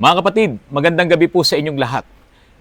Mga kapatid, magandang gabi po sa inyong lahat.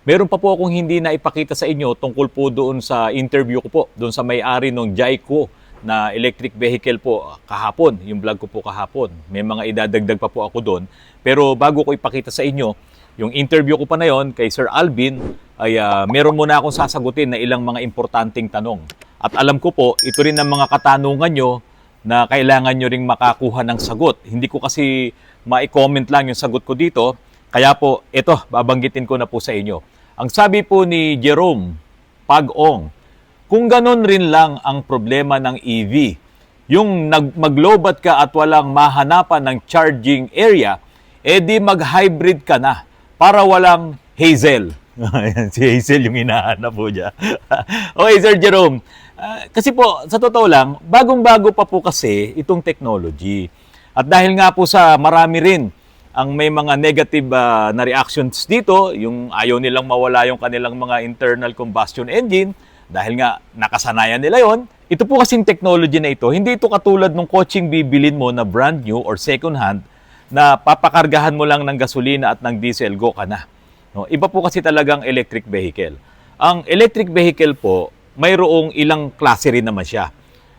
Meron pa po akong hindi na ipakita sa inyo tungkol po doon sa interview ko po, doon sa may-ari ng Jayco na electric vehicle po kahapon, yung vlog ko po kahapon. May mga idadagdag pa po ako doon. Pero bago ko ipakita sa inyo, yung interview ko pa na yon kay Sir Alvin, ay meron muna akong sasagutin na ilang mga importanteng tanong. At alam ko po, ito rin ang mga katanungan nyo na kailangan nyo ring makakuha ng sagot. Hindi ko kasi ma-comment lang yung sagot ko dito. Kaya po, ito, babanggitin ko na po sa inyo. Ang sabi po ni Jerome Pag-ong, kung ganon rin lang ang problema ng EV, yung maglobat ka at walang mahanapan ng charging area, edi mag-hybrid ka na para walang hazel. Si Hazel yung hinahanap po dyan. Okay, Sir Jerome. Kasi po, sa totoo lang, bagong-bago pa po kasi itong technology. At dahil nga po sa marami rin ang may mga negative na reactions dito, yung ayaw nilang mawala yung kanilang mga internal combustion engine, dahil nga nakasanayan nila yon. Ito po kasing technology na ito, hindi ito katulad ng kotseng bibilin mo na brand new or second hand na papakargahan mo lang ng gasolina at ng diesel, go ka na. No, iba po kasi talagang electric vehicle. Ang electric vehicle po, mayroong ilang klase rin naman siya.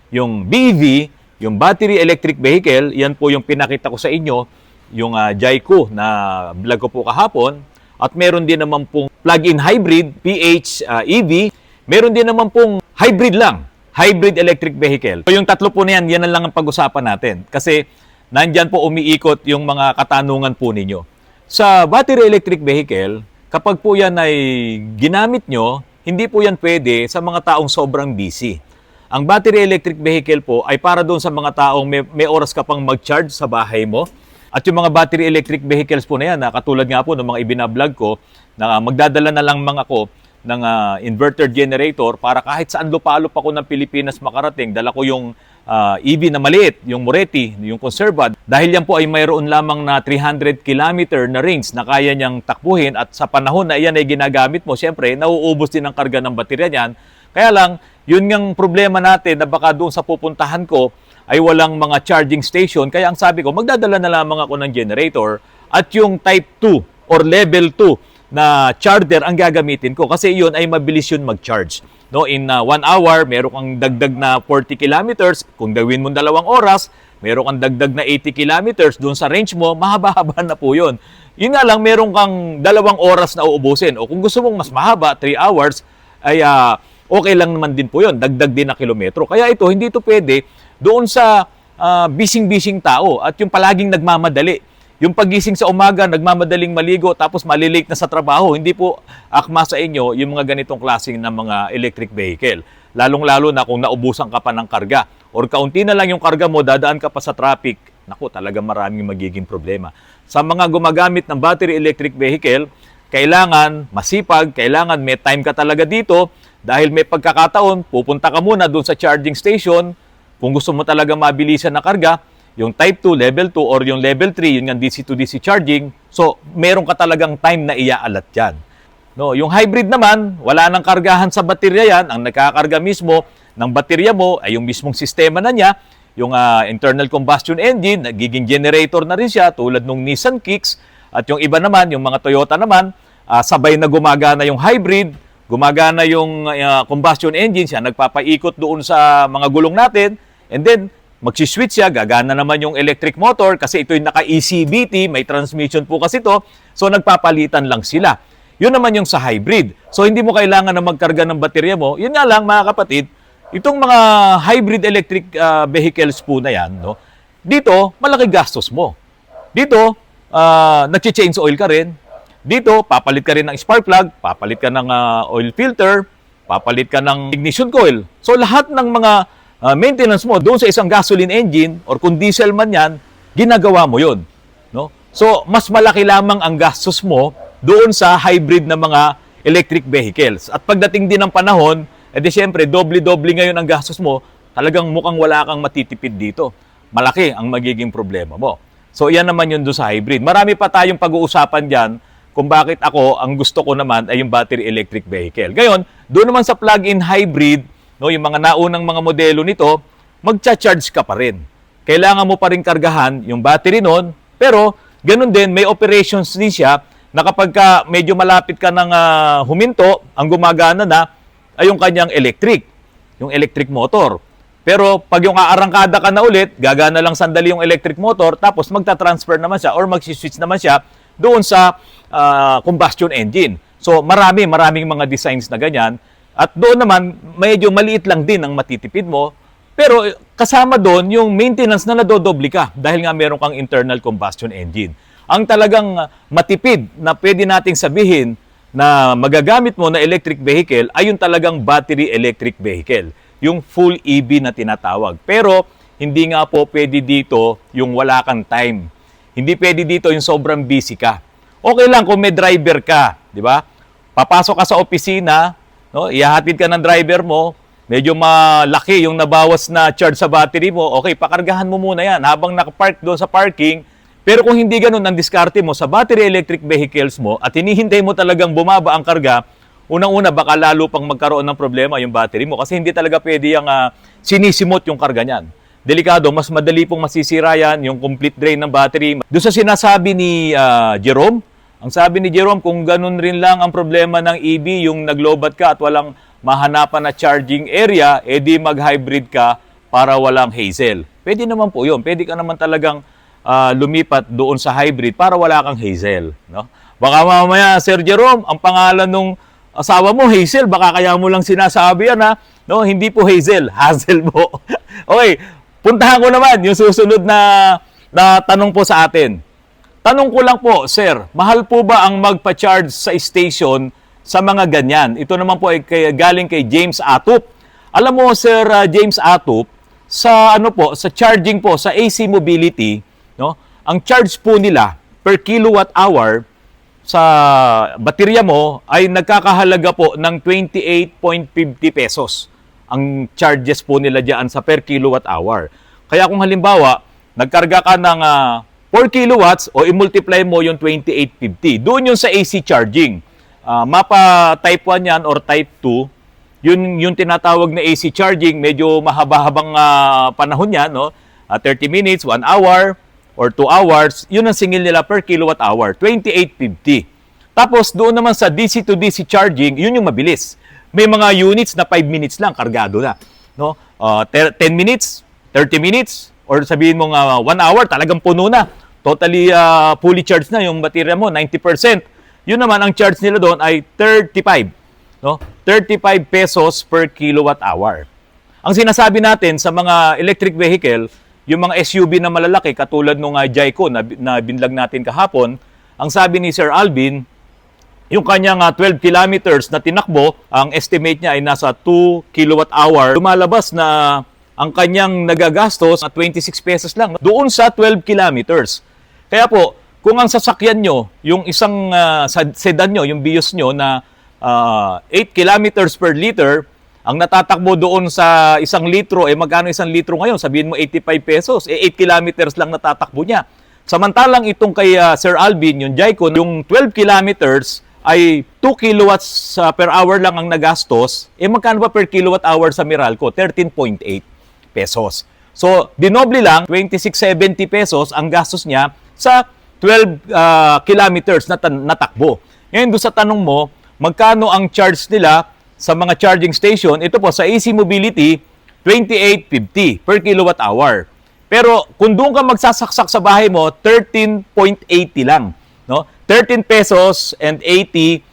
Yung BEV, yung battery electric vehicle, yan po yung pinakita ko sa inyo, yung Jayco na vlog ko po kahapon. At meron din naman pong plug-in hybrid, PHEV. Meron din naman pong hybrid lang, hybrid electric vehicle. So yung tatlo po na yan, yan lang ang pag-usapan natin. Kasi nandyan po umiikot yung mga katanungan po ninyo. Sa battery electric vehicle, kapag po yan ay ginamit nyo, hindi po yan pwede sa mga taong sobrang busy. Ang battery electric vehicle po ay para doon sa mga taong may oras ka pang mag-charge sa bahay mo. At yung mga battery electric vehicles po na yan, katulad nga po ng mga ibinablog ko, na magdadala na lang mga ako ng inverter generator para kahit saan lupalop ako ng Pilipinas makarating, dala ko yung EV na maliit, yung Moretti, yung Conserva. Dahil yan po ay mayroon lamang na 300 kilometer na range na kaya niyang takbuhin at sa panahon na iyan ay ginagamit mo, siyempre, nauubos din ang karga ng baterya niyan. Kaya lang, yun yung problema natin na baka doon sa pupuntahan ko ay walang mga charging station. Kaya ang sabi ko, magdadala na lamang ako ng generator at yung type 2 or level 2 na charger ang gagamitin ko kasi yun ay mabilis yun mag-charge. No, in 1 hour, meron kang dagdag na 40 kilometers. Kung gawin mo 2 oras, meron kang dagdag na 80 kilometers. Doon sa range mo, mahaba-haba na po yun. Yun nga lang, meron kang 2 oras na uubusin. O kung gusto mong mas mahaba, 3 hours, ay okay lang naman din po yun. Dagdag din na kilometro. Kaya ito, hindi ito pwede doon sa bising-bising tao at yung palaging nagmamadali. Yung pagising sa umaga, nagmamadaling maligo, tapos malilate na sa trabaho. Hindi po akma sa inyo yung mga ganitong klaseng ng mga electric vehicle. Lalong-lalo na kung naubusan ka pa ng karga. Or kaunti na lang yung karga mo, dadaan ka pa sa traffic. Naku, talaga maraming magiging problema. Sa mga gumagamit ng battery electric vehicle, kailangan masipag, kailangan may time ka talaga dito. Dahil may pagkakataon, pupunta ka muna doon sa charging station. Kung gusto mo talaga mabilisan na karga, yung type 2, level 2, or yung level 3, yun yung DC to DC charging. So, meron ka talagang time na iaalat dyan. No, yung hybrid naman, wala nang kargahan sa baterya yan. Ang nagkakarga mismo ng baterya mo ay yung mismong sistema na niya. Yung internal combustion engine, nagiging generator na rin siya, tulad nung Nissan Kicks. At yung iba naman, yung mga Toyota naman, sabay na gumagana yung hybrid, gumagana yung combustion engine siya, nagpapaikot doon sa mga gulong natin, and then, magsiswitch siya, gagana naman yung electric motor kasi ito'y naka-ECVT, may transmission po kasi ito, so nagpapalitan lang sila. Yun naman yung sa hybrid. So hindi mo kailangan na magkarga ng baterya mo. Yun nga lang mga kapatid, itong mga hybrid electric vehicles po na yan, no, dito, malaki gastos mo. Dito, nag-change oil ka rin. Dito, papalit ka rin ng spark plug, papalit ka ng oil filter, papalit ka ng ignition coil. So lahat ng mga maintenance mo doon sa isang gasoline engine or kung diesel man yan, ginagawa mo yun. No? So, mas malaki lamang ang gastos mo doon sa hybrid na mga electric vehicles. At pagdating din ng panahon, edi syempre, doble-doble ngayon ang gastos mo, talagang mukhang wala kang matitipid dito. Malaki ang magiging problema mo. So, yan naman yun doon sa hybrid. Marami pa tayong pag-uusapan dyan kung bakit ako, ang gusto ko naman ay yung battery electric vehicle. Ngayon, doon naman sa plug-in hybrid, no, yung mga naunang mga modelo nito, magcha-charge ka pa rin. Kailangan mo pa rin kargahan yung battery noon, pero Ganun din, may operations din siya na kapag ka medyo malapit ka ng huminto, ang gumagana na ay yung kanyang yung electric motor. Pero pag yung aarangkada ka na ulit, gagana lang sandali yung electric motor, tapos magta-transfer naman siya or mag-switch naman siya doon sa combustion engine. So maraming mga designs na ganyan. At doon naman, medyo maliit lang din ang matitipid mo. Pero kasama doon yung maintenance na nadodoble ka dahil nga meron kang internal combustion engine. Ang talagang matipid na pwede nating sabihin na magagamit mo na electric vehicle ay yung talagang battery electric vehicle. Yung full EV na tinatawag. Pero hindi nga po pwede dito yung wala kang time. Hindi pwede dito yung sobrang busy ka. Okay lang kung may driver ka, di ba? Papasok ka sa opisina, no? Ihahatid ka ng driver mo, medyo malaki yung nabawas na charge sa battery mo, okay, pakargahan mo muna yan habang nakapark doon sa parking. Pero kung hindi ganun ang diskarte mo sa battery electric vehicles mo at hinihintay mo talagang bumaba ang karga, unang-una baka lalo pang magkaroon ng problema yung battery mo kasi hindi talaga pwede yung sinisimot yung karga niyan. Delikado, mas madali pong masisira yan yung complete drain ng battery. Doon sa sinasabi ni Jerome, ang sabi ni Jerome, kung ganun rin lang ang problema ng EV, yung naglobat ka at walang mahanapan na charging area, edi mag-hybrid ka para walang hassle. Pwede naman po yun. Pwede ka naman talagang lumipat doon sa hybrid para wala kang hassle. No? Baka mamaya, Sir Jerome, ang pangalan nung asawa mo, Hazel, baka kaya mo lang sinasabi yan, ha? No, hindi po Hazel, Hazel po. Okay, puntahan ko naman yung susunod na tanong po sa atin. Tanong ko lang po, sir, mahal po ba ang magpa-charge sa station sa mga ganyan? Ito naman po ay galing kay James Atup. Alam mo, Sir James Atup, sa sa charging po, sa AC mobility, no? Ang charge po nila per kilowatt hour sa baterya mo ay nagkakahalaga po ng 28.50 pesos. Ang charges po nila diyan sa per kilowatt hour. Kaya kung halimbawa, nagkarga ka ng 4 kilowatts o i-multiply mo yung 28.50. Doon yung sa AC charging. Mapa type 1 yan or type 2, yung tinatawag na AC charging, medyo mahaba-habang panahon yan, no? 30 minutes, 1 hour, or 2 hours, yun ang singil nila per kilowatt hour, 28.50. Tapos doon naman sa DC to DC charging, yun yung mabilis. May mga units na 5 minutes lang, kargado na. No? 10 minutes, 30 minutes, or sabihin mo nga 1 hour, talagang puno na. Totally fully charged na yung baterya mo, 90%. Yun naman, ang charge nila doon ay 35. No? 35 pesos per kilowatt hour. Ang sinasabi natin sa mga electric vehicle, yung mga SUV na malalaki katulad nung Jayco na binlag natin kahapon, ang sabi ni Sir Alvin, yung kanyang 12 kilometers na tinakbo, ang estimate niya ay nasa 2 kilowatt hour. Lumalabas na ang kanyang nagagastos at 26 pesos lang doon sa 12 kilometers. Kaya po, kung ang sasakyan nyo, yung isang sedan nyo, yung Vios nyo na 8 kilometers per liter, ang natatakbo doon sa 1 litro, magkano 1 litro ngayon? Sabihin mo 85 pesos, 8 kilometers lang natatakbo niya. Samantalang itong kay Sir Alvin, yung Jayco, yung 12 kilometers ay 2 kilowatts per hour lang ang nagastos. Magkano ba per kilowatt hour sa Meralco? 13.8 pesos. So, dinoble lang, 26.70 pesos ang gastos niya sa 12 kilometers na natakbo. Ngayon, doon sa tanong mo, magkano ang charge nila sa mga charging station? Ito po, sa AC Mobility, 28.50 per kilowatt hour. Pero kung doon ka magsasaksak sa bahay mo, 13.80 lang. No? 13 pesos and 80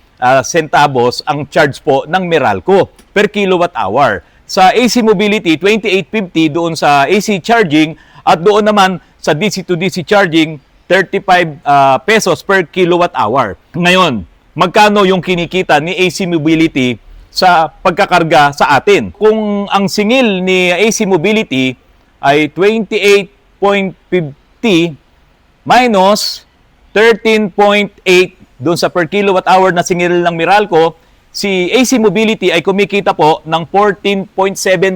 centavos ang charge po ng Meralco per kilowatt hour. Sa AC Mobility, 28.50 doon sa AC charging at doon naman sa DC to DC charging, 35 pesos per kilowatt hour. Ngayon, magkano yung kinikita ni AC Mobility sa pagkakarga sa atin? Kung ang singil ni AC Mobility ay 28.50 minus 13.8 doon sa per kilowatt hour na singil ng Meralco, si AC Mobility ay kumikita po ng 14.7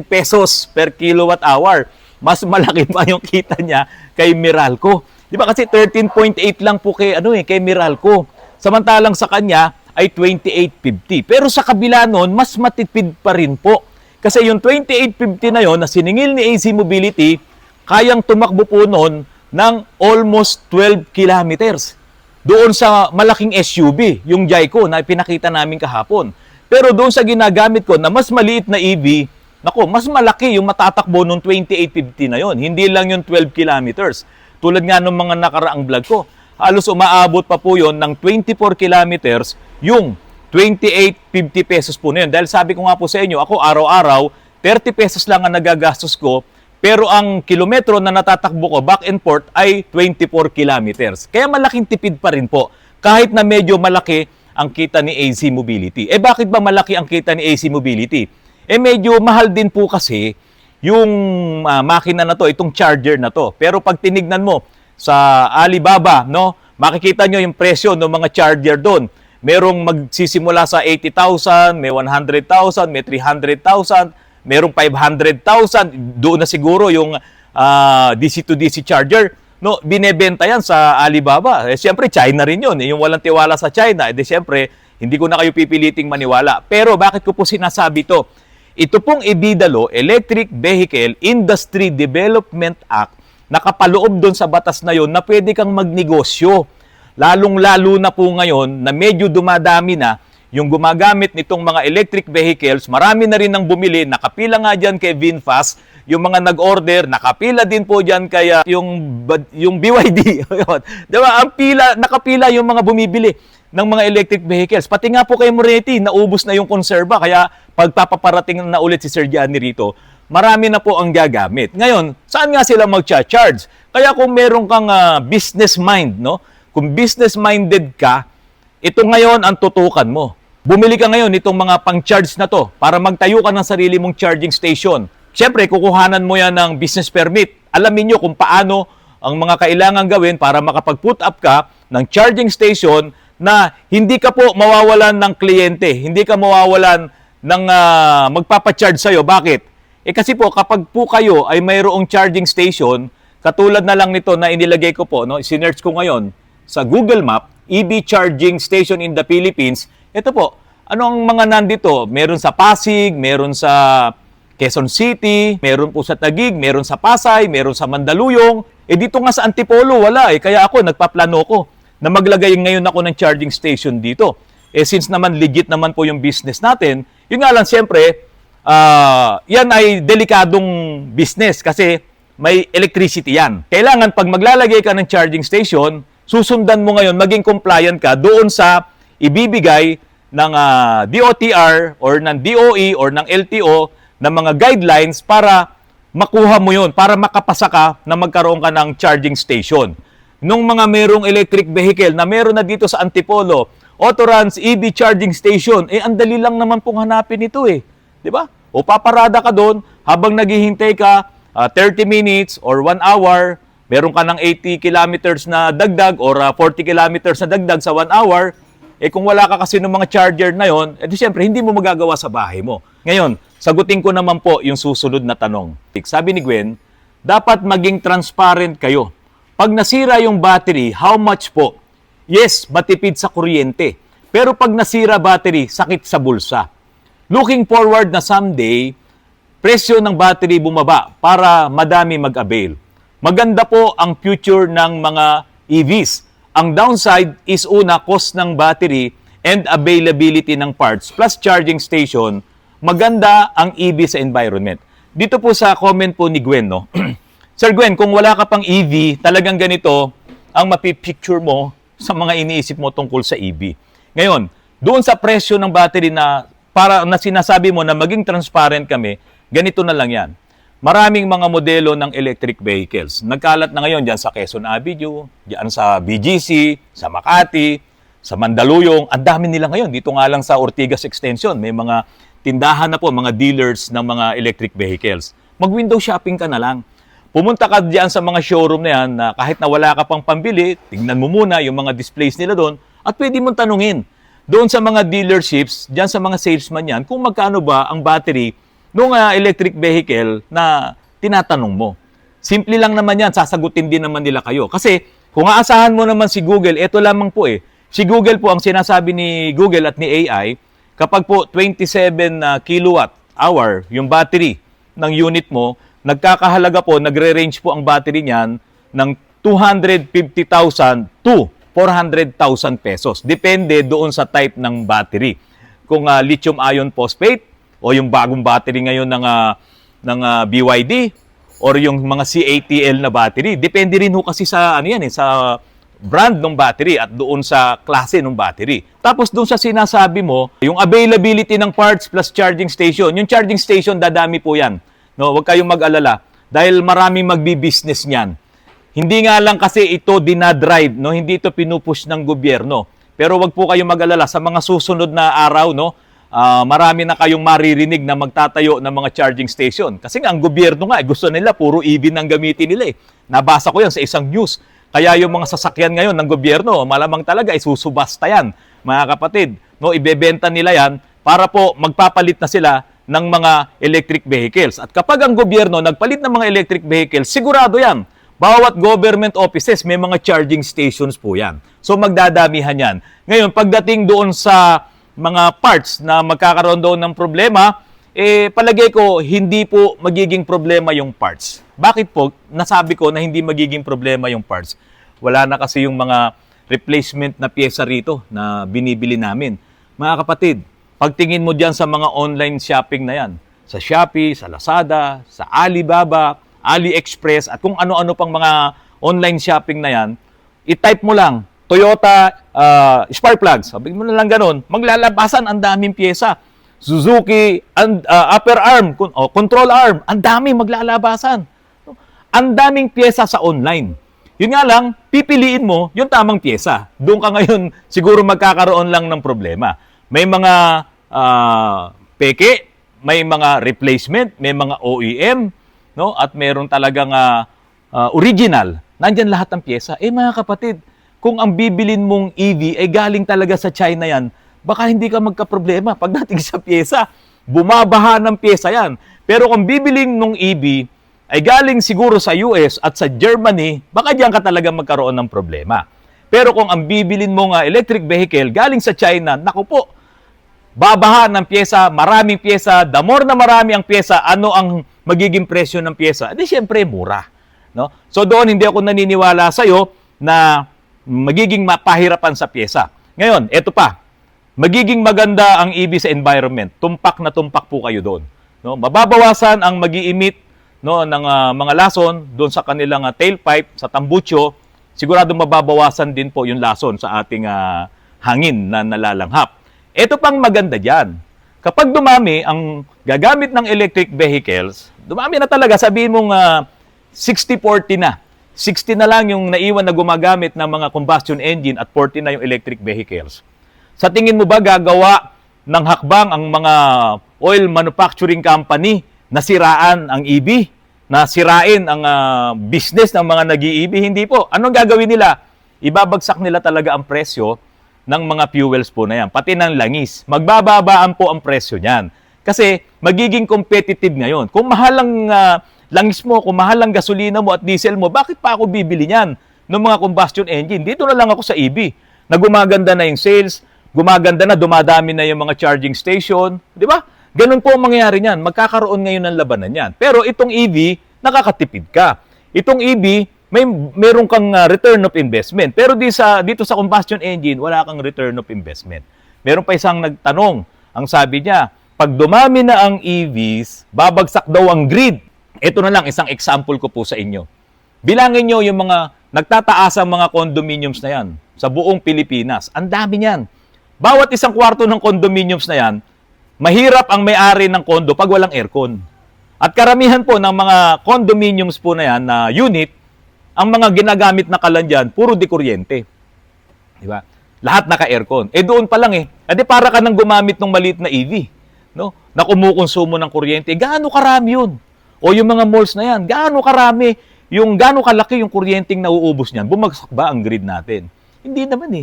pesos per kilowatt hour. Mas malaki pa yung kita niya kay Meralco. Di ba kasi 13.8 lang po kay kay Meralco. Samantalang sa kanya ay 28.50. Pero sa kabila nun, mas matipid pa rin po. Kasi yung 28.50 na yon na siningil ni AC Mobility, kayang tumakbo po nun ng almost 12 kilometers. Doon sa malaking SUV, yung Jayco na pinakita namin kahapon. Pero doon sa ginagamit ko na mas maliit na EV, nako, mas malaki yung matatakbo nung 2850 na yon. Hindi lang yung 12 kilometers. Tulad nga ng mga nakaraang vlog ko, halos umaabot pa po yon ng 24 kilometers yung 2850 pesos po na yun. Dahil sabi ko nga po sa inyo, ako araw-araw, 30 pesos lang ang nagagastos ko, pero ang kilometro na natatakbo ko back and forth ay 24 kilometers. Kaya malaking tipid pa rin po, kahit na medyo malaki ang kita ni AC Mobility. Bakit ba malaki ang kita ni AC Mobility? Medyo mahal din po kasi yung makina na to, itong charger na to. Pero pag tinignan mo sa Alibaba, no, makikita nyo yung presyo ng mga charger doon. Merong magsisimula sa 80,000, may 100,000, may 300,000, merong 500,000. Doon na siguro yung DC to DC charger. No, binebenta yan sa Alibaba. Siyempre, China rin yun. Yung walang tiwala sa China. Siyempre, hindi ko na kayo pipiliting maniwala. Pero bakit ko po sinasabi to? Ito pong EBIDALO, Electric Vehicle Industry Development Act, nakapaloob doon sa batas na yon na pwede kang magnegosyo. Lalong-lalo na po ngayon na medyo dumadami na yung gumagamit nitong mga electric vehicles. Marami na rin nang bumili, nakapila nga dyan kay VinFast. Yung mga nag-order, nakapila din po dyan kaya yung BYD. Diba? Nakapila yung mga bumibili ng mga electric vehicles. Pati nga po kay Moretti, naubos na yung konserba. Kaya pagpapaparating na ulit si Sir Gianni rito, marami na po ang gagamit. Ngayon, saan nga sila mag-charge? Kaya kung meron kang business mind, no? Kung business-minded ka, ito ngayon ang tutukan mo. Bumili ka ngayon itong mga pang-charge na to para magtayo ka ng sarili mong charging station. Siyempre, kukuhanan mo yan ng business permit. Alamin nyo kung paano ang mga kailangan gawin para makapag-put up ka ng charging station na hindi ka po mawawalan ng kliyente. Hindi ka mawawalan ng magpapacharge sa'yo. Bakit? Kasi po, kapag po kayo ay mayroong charging station, katulad na lang nito na inilagay ko po, no, sinearch ko ngayon sa Google Map, EV Charging Station in the Philippines. Ito po, ano ang mga nandito? Meron sa Pasig, meron sa Quezon City, meron po sa Taguig, meron sa Pasay, meron sa Mandaluyong. Dito nga sa Antipolo, wala Kaya ako, nagpaplano ko na maglagay ngayon ako ng charging station dito. Since naman legit naman po yung business natin, yun nga lang siyempre, yan ay delikadong business kasi may electricity yan. Kailangan pag maglalagay ka ng charging station, susundan mo ngayon, maging compliant ka doon sa ibibigay ng DOTR or ng DOE or ng LTO na mga guidelines para makuha mo yun, para makapasa ka na magkaroon ka ng charging station. Nung mga merong electric vehicle na meron na dito sa Antipolo, Autorans EV Charging Station, ang dali lang naman pong hanapin ito Di ba? O paparada ka doon habang naghihintay ka 30 minutes or 1 hour, meron ka ng 80 kilometers na dagdag or 40 kilometers na dagdag sa 1 hour, kung wala ka kasi ng mga charger na yon, siyempre hindi mo magagawa sa bahay mo. Ngayon, sagutin ko naman po yung susunod na tanong. Sabi ni Gwen, dapat maging transparent kayo. Pag nasira yung battery, how much po? Yes, matipid sa kuryente. Pero pag nasira battery, sakit sa bulsa. Looking forward na someday, presyo ng battery bumaba para madami mag-avail. Maganda po ang future ng mga EVs. Ang downside is una, cost ng battery and availability ng parts plus charging station. Maganda ang EV sa environment. Dito po sa comment po ni Gwen, no? Sir Gwen, kung wala ka pang EV, talagang ganito ang mapipicture mo sa mga iniisip mo tungkol sa EV. Ngayon, doon sa presyo ng battery na para na sinasabi mo na maging transparent kami, ganito na lang yan. Maraming mga modelo ng electric vehicles. Nagkalat na ngayon dyan sa Quezon Avenue, dyan sa BGC, sa Makati, sa Mandaluyong. Ang dami nila ngayon. Dito nga lang sa Ortigas Extension, may mga tindahan na po, mga dealers ng mga electric vehicles. Mag-window shopping ka na lang. Pumunta ka dyan sa mga showroom na yan na kahit na wala ka pang pambili, tingnan mo muna yung mga displays nila doon at pwede mong tanungin doon sa mga dealerships, dyan sa mga salesman yan, kung magkano ba ang battery ng electric vehicle na tinatanong mo. Simple lang naman yan, sasagutin din naman nila kayo. Kasi kung aasahan mo naman si Google, ito lamang po Si Google po, ang sinasabi ni Google at ni AI, kapag po 27 kilowatt hour yung battery ng unit mo, nagkakahalaga po, nagre-range po ang battery niyan ng 250,000 to 400,000 pesos. Depende doon sa type ng battery. Kung lithium ion phosphate o yung bagong battery ngayon ng BYD or yung mga CATL na battery. Depende rin ho kasi sa sa brand ng battery at doon sa klase ng battery. Tapos doon sa sinasabi mo, yung availability ng parts plus charging station. Yung charging station, dadami po yan. No, huwag kayong mag-alala dahil maraming magbi-business niyan. Hindi nga lang kasi ito dinadrive, no? Hindi ito pinupush ng gobyerno. Pero wag po kayong mag-alala sa mga susunod na araw, no? Marami na kayong maririnig na magtatayo ng mga charging station. Kasi nga ang gobyerno nga, gusto nila puro EV nang gamitin nila eh. Nabasa ko yan sa isang news. Kaya yung mga sasakyan ngayon ng gobyerno, malamang talaga isusubasta yan, mga kapatid. No, ibebenta nila yan para po magpapalit na sila ng mga electric vehicles. At kapag ang gobyerno nagpalit ng mga electric vehicles, sigurado yan. Bawat government offices may mga charging stations po yan. So magdadamihan yan. Ngayon, pagdating doon sa mga parts na magkakaroon doon ng problema, palagay ko hindi po magiging problema yung parts. Bakit po? Nasabi ko na hindi magiging problema yung parts. Wala na kasi yung mga replacement na pyesa rito na binibili namin. Mga kapatid, pagtingin mo dyan sa mga online shopping na yan, sa Shopee, sa Lazada, sa Alibaba, AliExpress, at kung ano-ano pang mga online shopping na yan, i-type mo lang, Toyota spark plugs. Sabi mo na lang ganun, maglalabasan ang daming pyesa. Suzuki upper arm, control arm, ang daming maglalabasan. Ang daming pyesa sa online. Yun nga lang, pipiliin mo yung tamang pyesa. Doon ka ngayon siguro magkakaroon lang ng problema. May mga peke, may mga replacement, may mga OEM, no? At meron talagang original. Nandyan lahat ng pyesa. Mga kapatid, kung ang bibilin mong EV ay galing talaga sa China yan, baka hindi ka magka-problema. Pagdating sa pyesa, bumabaha ng pyesa yan. Pero kung bibilin mong EV ay galing siguro sa US at sa Germany, baka diyan ka talaga magkaroon ng problema. Pero kung ang bibilin mong electric vehicle galing sa China, naku po, babaha ng pyesa, maraming pyesa, the more na marami ang pyesa, ano ang magiging presyo ng pyesa? Di syempre mura. No? So doon hindi ako naniniwala sa'yo na magiging mapahirapan sa pyesa. Ngayon, eto pa, magiging maganda ang EV sa environment. Tumpak na tumpak po kayo doon. No? Mababawasan ang mag-i-emit, no, ng mga lason doon sa kanilang tailpipe, sa tambucho. Siguradong mababawasan din po yung lason sa ating hangin na nalalanghap. Ito pang maganda dyan. Kapag dumami ang gagamit ng electric vehicles, dumami na talaga, sabihin mong 60-40 na. 60 na lang yung naiwan na gumagamit ng mga combustion engine at 40 na yung electric vehicles. Sa tingin mo ba gagawa ng hakbang ang mga oil manufacturing company na siraan ang EV? Na sirain ang business ng mga nag-i-EV? Hindi po. Anong gagawin nila? Ibabagsak nila talaga ang presyo ng mga fuels po na yan, pati ng langis. Magbababaan po ang presyo niyan. Kasi magiging competitive ngayon. Kung mahal ang langis mo, kung mahal ang gasolina mo at diesel mo, bakit pa ako bibili niyan ng mga combustion engine? Dito na lang ako sa EV. Na gumaganda na yung sales, gumaganda na, dumadami na yung mga charging station. Di ba? Ganun po ang mangyayari niyan. Magkakaroon ngayon ng labanan niyan. Pero itong EV, nakakatipid ka. Itong EV, meron kang return of investment. Pero dito sa combustion engine, wala kang return of investment. Meron pa isang nagtanong. Ang sabi niya, pag dumami na ang EVs, babagsak daw ang grid. Ito na lang, isang example ko po sa inyo. Bilangin nyo yung mga nagtataas ang mga condominiums na yan sa buong Pilipinas. Ang dami niyan. Bawat isang kwarto ng condominiums na yan, mahirap ang may-ari ng kondo pag walang aircon. At karamihan po ng mga condominiums po na yan na unit, ang mga ginagamit na kalan dyan, puro di kuryente. Diba? Lahat naka-aircon. Doon pa lang para ka nang gumamit ng maliit na EV, no? Na kumukonsumo ng kuryente. Gaano karami yun? O yung mga malls na yan, gaano karami, gaano kalaki yung kuryenteng nauubos niyan? Bumagsak ba ang grid natin? Hindi naman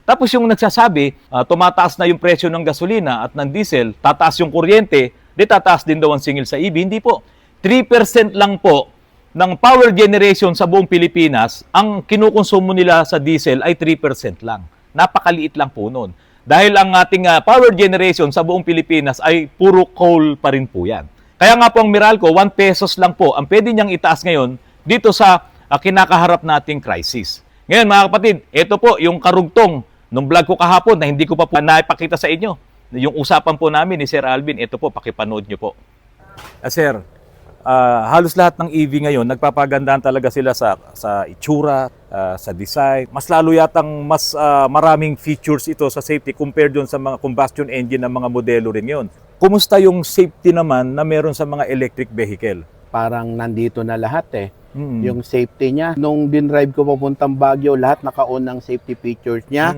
Tapos yung nagsasabi, tumataas na yung presyo ng gasolina at ng diesel, tataas yung kuryente, di tataas din daw ang singil sa EV. Hindi po. 3% lang po ng power generation sa buong Pilipinas, ang kinukonsumo nila sa diesel ay 3% lang. Napakaliit lang po nun. Dahil ang ating power generation sa buong Pilipinas ay puro coal pa rin po yan. Kaya nga po ang Meralco, 1 pesos lang po ang pwede niyang itaas ngayon dito sa kinakaharap nating crisis. Ngayon mga kapatid, ito po yung karugtong nung vlog ko kahapon na hindi ko pa po naipakita sa inyo. Yung usapan po namin ni Sir Alvin, ito po, pakipanood nyo po. Sir, halos lahat ng EV ngayon, nagpapagandaan talaga sila sa itsura, sa design. Mas lalo yatang mas maraming features ito sa safety compared doon sa mga combustion engine ng mga modelo rin yon. Kumusta yung safety naman na meron sa mga electric vehicle? Parang nandito na lahat eh. Yung safety niya. Nung dinrive ko papuntang Baguio, lahat naka-on ng safety features niya.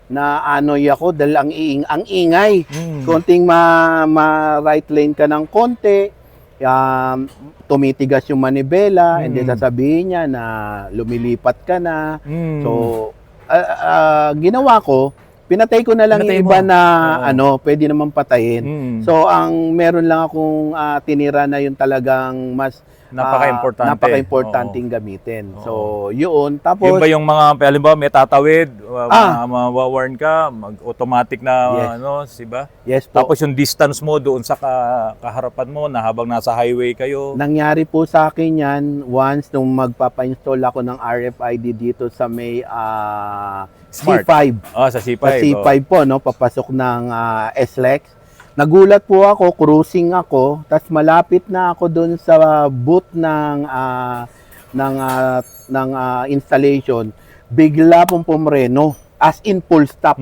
Na anoy ako dahil ang ingay. Konting ma-right lane ka ng konti, tumitigas yung manibela, and then sasabihin niya na lumilipat ka na. So, ginawa ko, pinatay ko na lang yung iba na pwede naman patayin. So, ang meron lang akong tinira na yung talagang mas napaka-importanting gamitin. So, yun. Tapos, yun ba yung mga, halimbawa, may tatawid, mawawarn ka, mag-automatic na, yes. Diba? Yes po. Tapos yung distance mo doon sa kaharapan mo na habang nasa highway kayo. Nangyari po sa akin yan once nung magpapa-install ako ng RFID dito sa may Smart. C5. Sa C5. Sa C5 po, no, papasok ng SLEX. Nagulat po ako, cruising ako, tapos malapit na ako doon sa booth ng installation, bigla pong pumreno, as in full stop.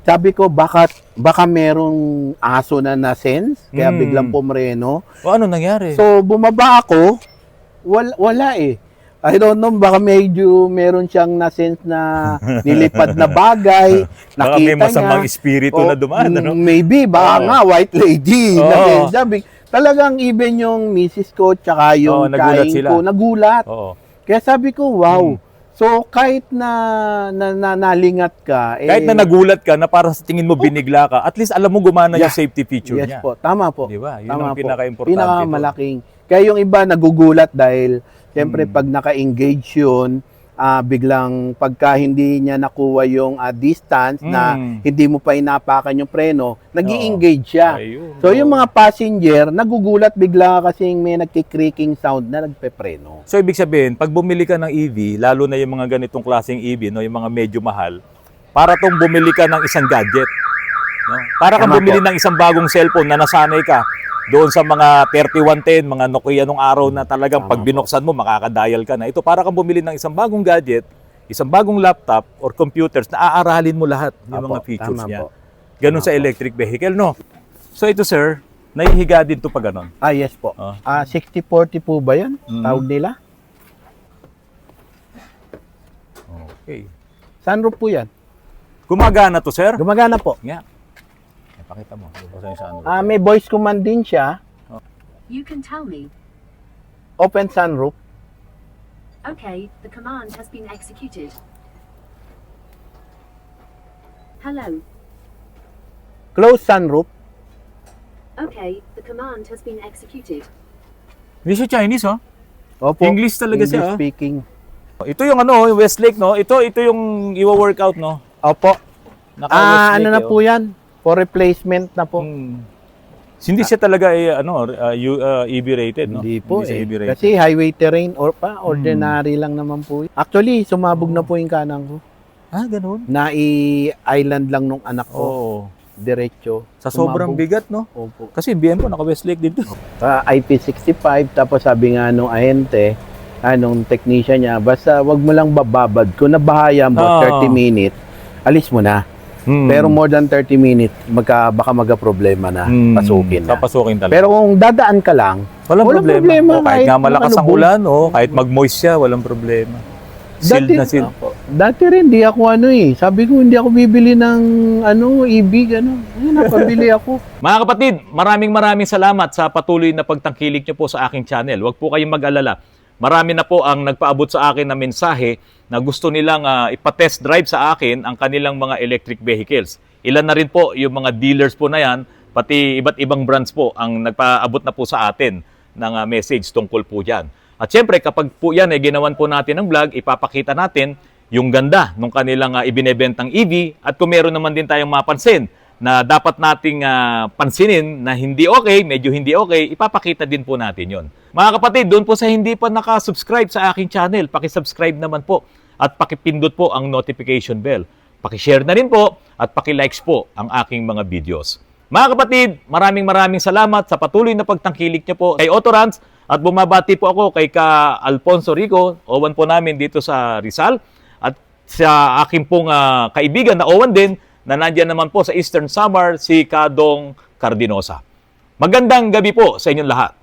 Sabi ko, baka merong aso na na-sense, kaya biglang pumreno. O ano nangyari? So, bumaba ako, wala eh. I don't know, baka meron siyang na-sense na nilipad na bagay, nakita baka may masamang niya. espiritu na dumaan, ano? Maybe, baka nga, white lady. Na-sense. Talagang even yung misis ko, tsaka yung kain ko, nagulat. Kaya sabi ko, wow. So, kahit na nalingat ka, kahit na nagulat ka, na para sa tingin mo binigla ka, at least alam mo gumana yung safety feature niya. Yes po, tama po. Diba? Yun Tama ang pinaka-importante. Pinakamalaking. Kaya yung iba nagugulat dahil siyempre pag naka-engage yun, biglang pagka hindi niya nakuha yung distance na hindi mo pa inapakan yung preno, nag-i-engage siya. So yung mga passenger, nagugulat bigla kasi may nagki-creaking sound na nagpe-preno. So ibig sabihin, pag bumili ka ng EV, lalo na yung mga ganitong klaseng EV, no, yung mga medyo mahal, para tong bumili ka ng isang gadget. No? Para kang bumili ng isang bagong cellphone na nasanay ka doon sa mga 3110, mga Nokia nung araw na talagang pag binuksan mo, makakadial ka na. Ito, para kang bumili ng isang bagong gadget, isang bagong laptop or computers na aaralin mo lahat yung mga features niya. Ganun sa electric vehicle, no? So ito, sir, nahihiga din to pag ganon. Yes po. 60-40 po ba yan? Tawag nila? Okay. Sunroof po yan. Gumagana to, sir? Gumagana po. Yeah. Pakita mo. May voice command din siya. You can tell me. Open sunroof. Okay, the command has been executed. Hello. Close sunroof. Okay, the command has been executed. Hindi siya Chinese, oh. Opo. English talaga siya. English speaking. Ito yung Westlake, no? Ito yung iwa-workout, no? Opo. Naka-Westlake, na po yan? For replacement na po. Hindi siya talaga EV rated, no? Hindi po siya EV rated. Kasi highway terrain ordinary lang naman po. Actually, sumabog na po yung kanang ko. Ganun? Island lang nung anak ko. Diretso. Sa sobrang bigat, no? Opo. Kasi BM po, naka-Westlake din to. IP65, tapos sabi nga nung ahente, nung technician niya, basta wag mo lang bababad. Kung nabahaya mo, 30 minutes, alis mo na. Pero more than 30 minutes, baka magka-problema na, pasukin na. Papasukin talaga. Pero kung dadaan ka lang, walang problema. Kahit nga malakas ang makalubog. ulan, kahit mag-moist siya, walang problema. Sealed na sealed. Dati rin, di ako sabi ko, hindi ako bibili ng EV, napabili ako. Mga kapatid, maraming salamat sa patuloy na pagtangkilik niyo po sa aking channel. Huwag po kayong mag-alala. Marami na po ang nagpaabot sa akin na mensahe na gusto nilang ipa-test drive sa akin ang kanilang mga electric vehicles. Ilan na rin po yung mga dealers po na yan, pati iba't ibang brands po ang nagpaabot na po sa atin ng message tungkol po dyan. At syempre, kapag po yan ay ginawan po natin ng vlog, ipapakita natin yung ganda ng kanilang ibinebentang EV at kung meron naman din tayong mapansin na dapat nating pansinin na hindi okay, medyo hindi okay, ipapakita din po natin yon. Mga kapatid, doon po sa hindi pa nakasubscribe sa aking channel, pakisubscribe naman po at pakipindot po ang notification bell. Pakishare na rin po at pakilikes po ang aking mga videos. Mga kapatid, maraming salamat sa patuloy na pagtangkilik niyo po kay Autorans at bumabati po ako kay Ka Alfonso Rico, Owan po namin dito sa Rizal, at sa aking pong kaibigan na Owan din na nandiyan naman po sa Eastern Samar, si Kadong Cardinosa. Magandang gabi po sa inyong lahat.